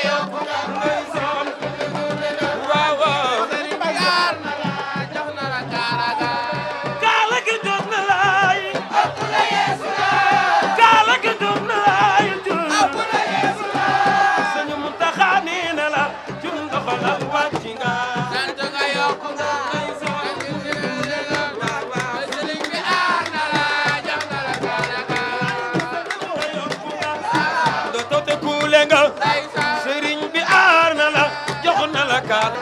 ndeysaan waaw waaw kaala gi jóg na laay kaala gi jóg na laay sëñ Muntaxa nee na la jun doxalal wàcc nga sëriñ bi aar na la jox na la kaal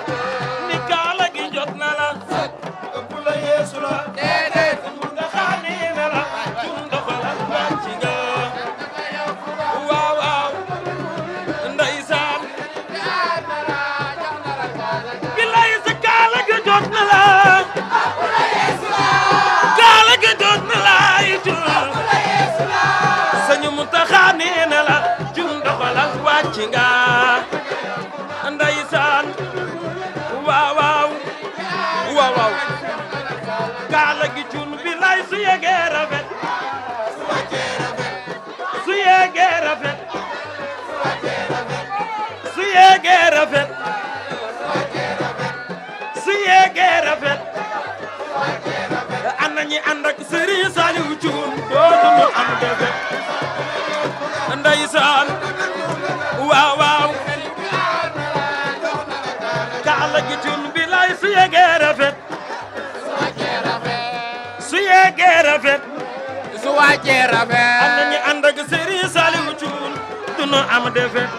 ni kaala gi jot na la ëpp la yeesu la déedéet mu nga xaanee na la jun doxalal wàcc nga waaw waaw ndeysaan bilay sa kaala gi jot na la kaala gi jot na la sëñ Muntaxa nee na la jun doxalal wàcc nga ndeysaan waaw waaw waaw waaw kaala gi cun bi lay su yegee rafet su yegee rafet su yegee rafet su yegee rafet ana ñi ànd ak Sëriñ Saliou cun dootuñu am defet ndeysaan waaw waaw kaala gi cun bi lay su yegee rafet su yegee rafet su wàccee rafet am na ñu ànd ak Serigne Saliou Thioune du nu am defet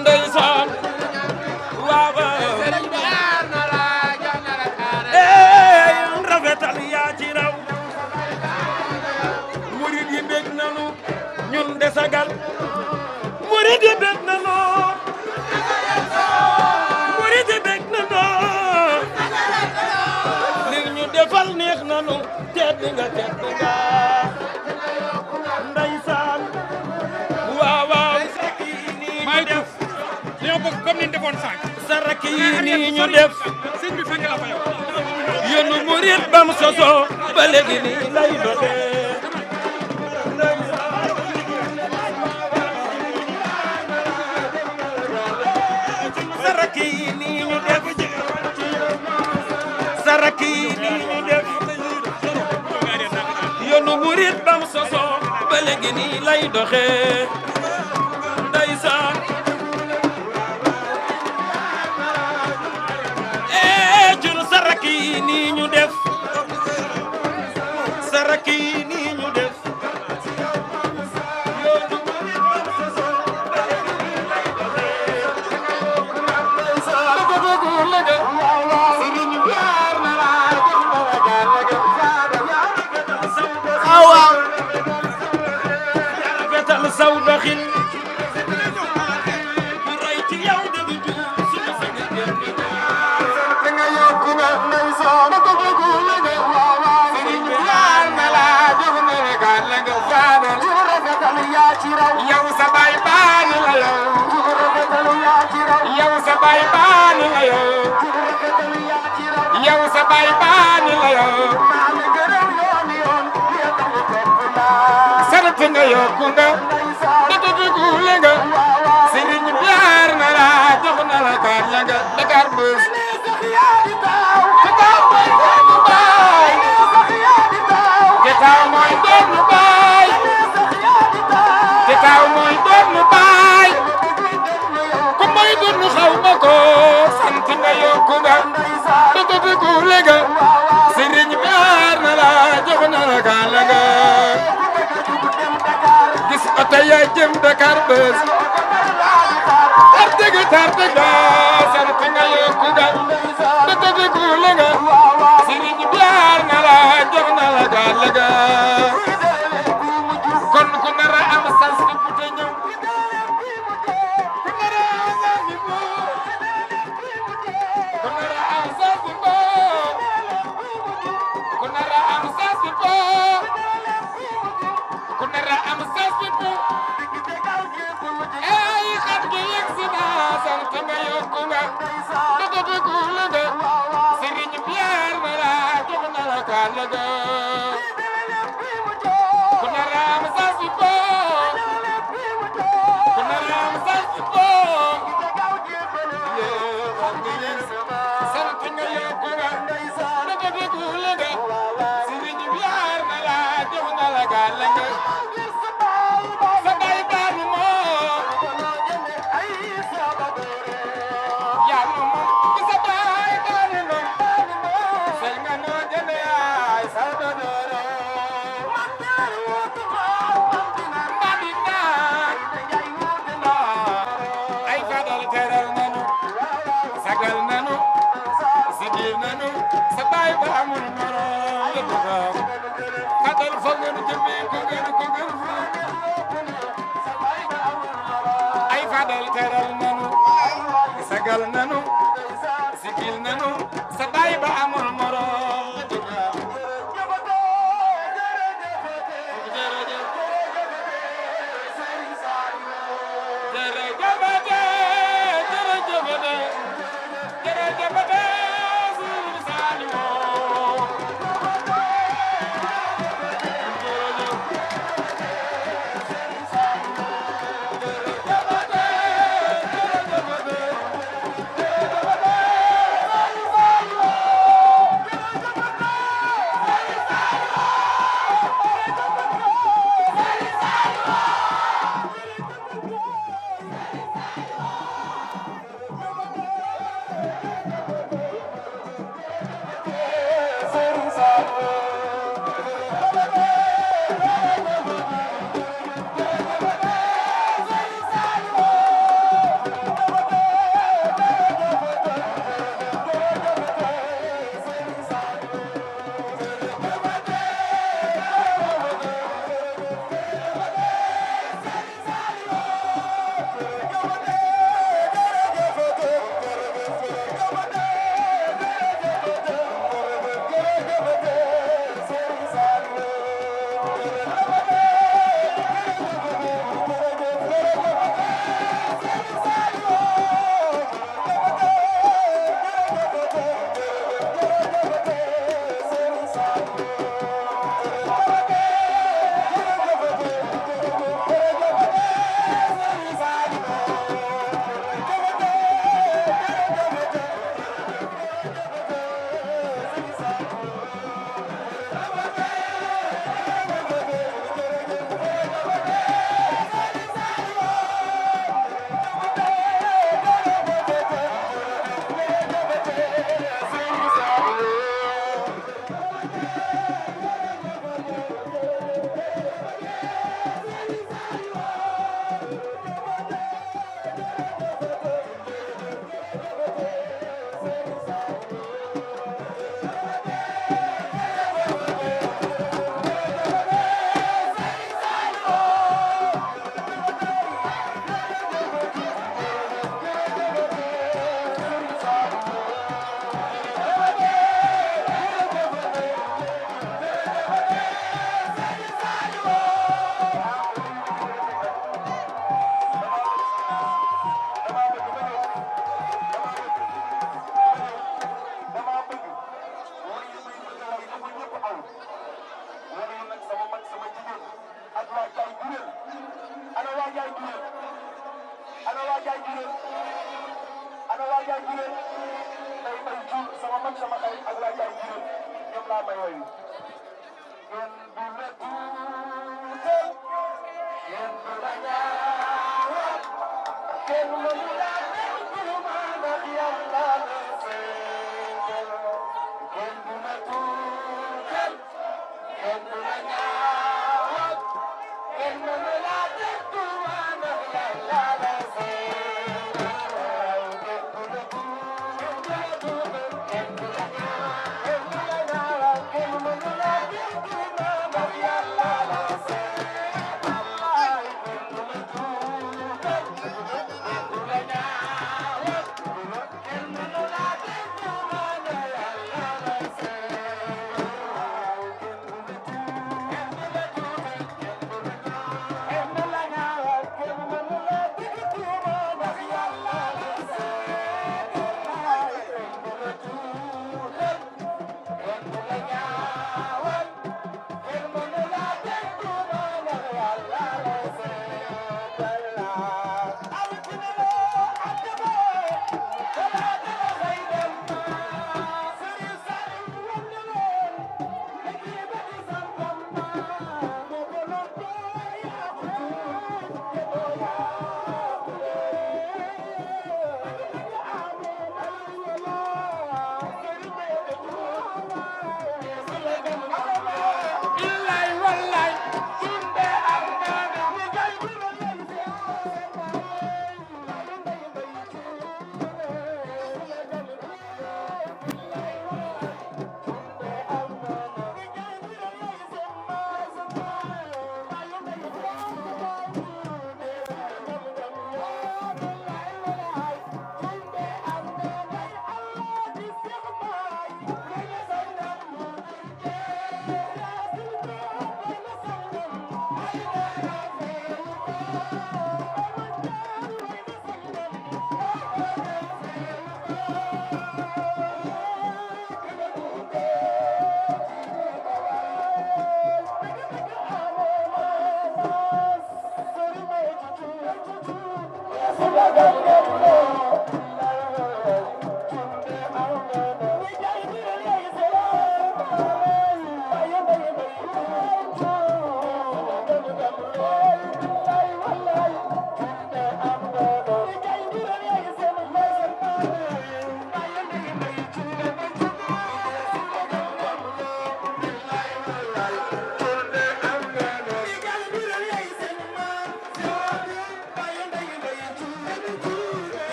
ndeysaan waaw waaw rafetal yaa ci raw murid yi bég nanu ñun de sagal murid yi bég nanu murid yi bég nanu li ñu defal neex nanu tedd nga ndeysaan waaw waaw may def ñoo bëgg comme ni ñu defoon sànq sa rakk yi nii ñu def sëñ bi fekk la fa yow yónnu murid bam soso ba léegi nii lay doxee saraki nii ñu def saraki nii ñu def yoonu murid bam soso ba léegi nii lay doxee ndeysaan jun saraki nii ñu def saraki nii ñu def yoonu murid bam soso ba léegi nii lay saw doxin bu rey ci yow de du juum suñu sa nga génn te nga yokku nga ngay soona ko bëggu la nga sëriñ bi laal na la jox na la gaal la nga faadal rafetal yaa ci raw yow sa baay baani la yow rafetal yaa ci raw yow sa baay baani la yow rafetal yaa ci raw yow sa baay baani la yow maa ngi gërëm yooni yoon sant nga yokku nga sëriñ bi yaar na la jox na la kaar la nga Dakar Buzz Getaaw mooy doonu baay Getaaw mooy doonu baay Getaaw mooy doonu baay ku mooy doonu xaw ma ko sant nga yokku nga dëgg nga sëriñ bi yaar na la jox na la kaar la nga gis oto ya jëm Dakar Buzz tarte ga sant nga yokku nga dëgg nga sëriñ bi yaar na la jox na la gaal la ga kon ku nar a am sans bi bu te ñëw ku nar a am sans bi bu ku nar a am sans bi bu ku nar a am sans bi bu ku nar a am sans bi bu ay xar gi yegg si na sant nga yokku nga dëgg nga sëriñ bi yaar na la jox na la gaal la ga ku nar a am sans bi bu ku nar a am sans bi bu teral teral nanu sagal nanu sigil nanu sa baay ba amul morom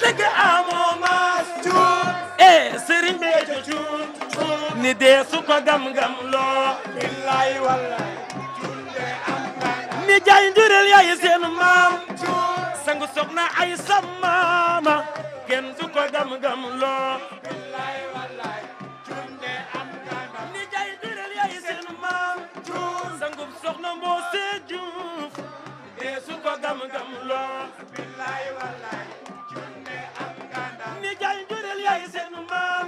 dëgg amoo maas cuun sëriñ Béthio cuun ni dee su ko gam-gam loo billaay wallaay cuun de am ni jaay njureel yaay seen maam sangu soxna ay samaama kenn du ko gam-gam loo billaay wallaay cuun de am ni jaay njureel yaay seen maam sangu soxna Mboose Juuf dee su ko gam-gam loo billaay wallaay cuun de am ni jaay njureel yaay seen maam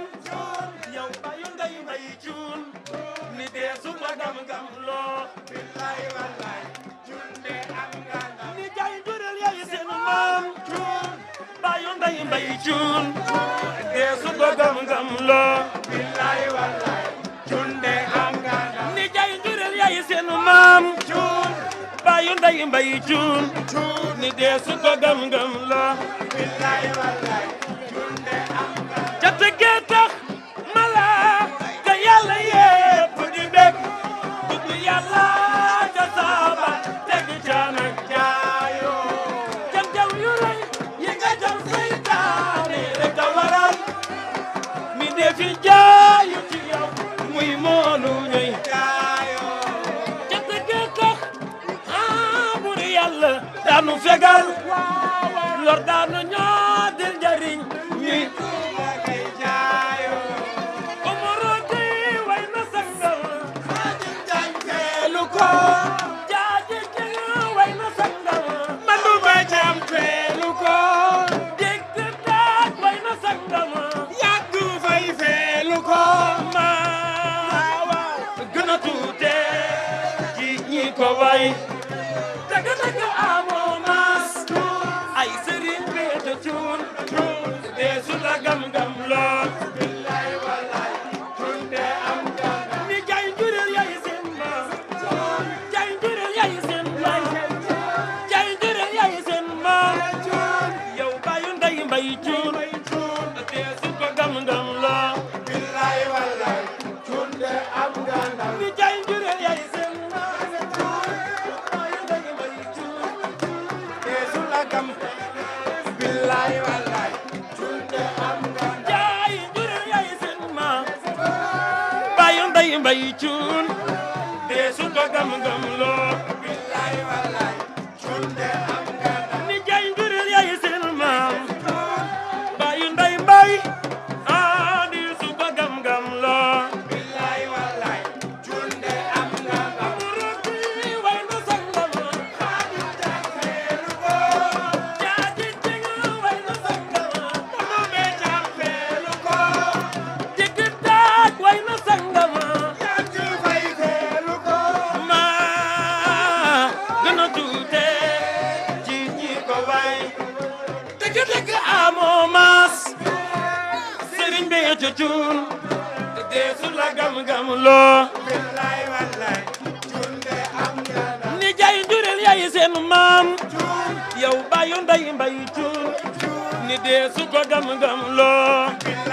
yow bayu nday mbay cuun ni dee su ko gam-gam loo billaay wallaay cuun de am ni jaay njureel yaay seen maam bayu nday mbay cuun dee su ko gam-gam loo billaay wallaay cuun de am ni jaay njureel yaay seen maam bayu nday mbay cuun ni dee su ko gam-gam loo billaay wallaay cuun de am jate gee tax mala ka yàlla yépp di bég dugg yàlla ca saaba teg caanak jaayo jam jaw yu rëy yi nga jaw seytaane rek a waral mi dee fi jaayu ci yow muy moolu ñuy jaayo jate gee tax buri yàlla daanu fegal lor daanu ñoo dil njariñ ñuy dëgg amoo maas ay sëriñ Béthio cuun dee su la gam-gam loo billaay wallaay cuun de am ni jaay njureel yaay seen maam jaay njureel yaay seen maam jaay njureel yaay seen maam yow bayu nday mbay cuun dee su ko gam-gam loo billaay wallaay cuun de am ni jaay njureel yaay seen billaay wallaay cuun de am jaay njureel yaay seen maam bayu nday mbay cuun dee su ko gam-gam loo billaay wallaay cuun de am ni jaay njureel yaay seen maam bayu nday mbay dee su ko gam-gam loo billaay wallaay cuun de am way na sangama xaadim jafeelu ko jaaji jega way na sangama mu be jafeelu ko jigi daak way na sangama jaaji fay feelu ko ma gën a tuute ci ñi ko way dëgg amoo maas sëriñ Béthio cuun dee su la gam-gam loo billaay wallaay cuun de am ni jaay njureel yaay seen maam yow bayu nday mbay cuun ni dee su ko gam-gam loo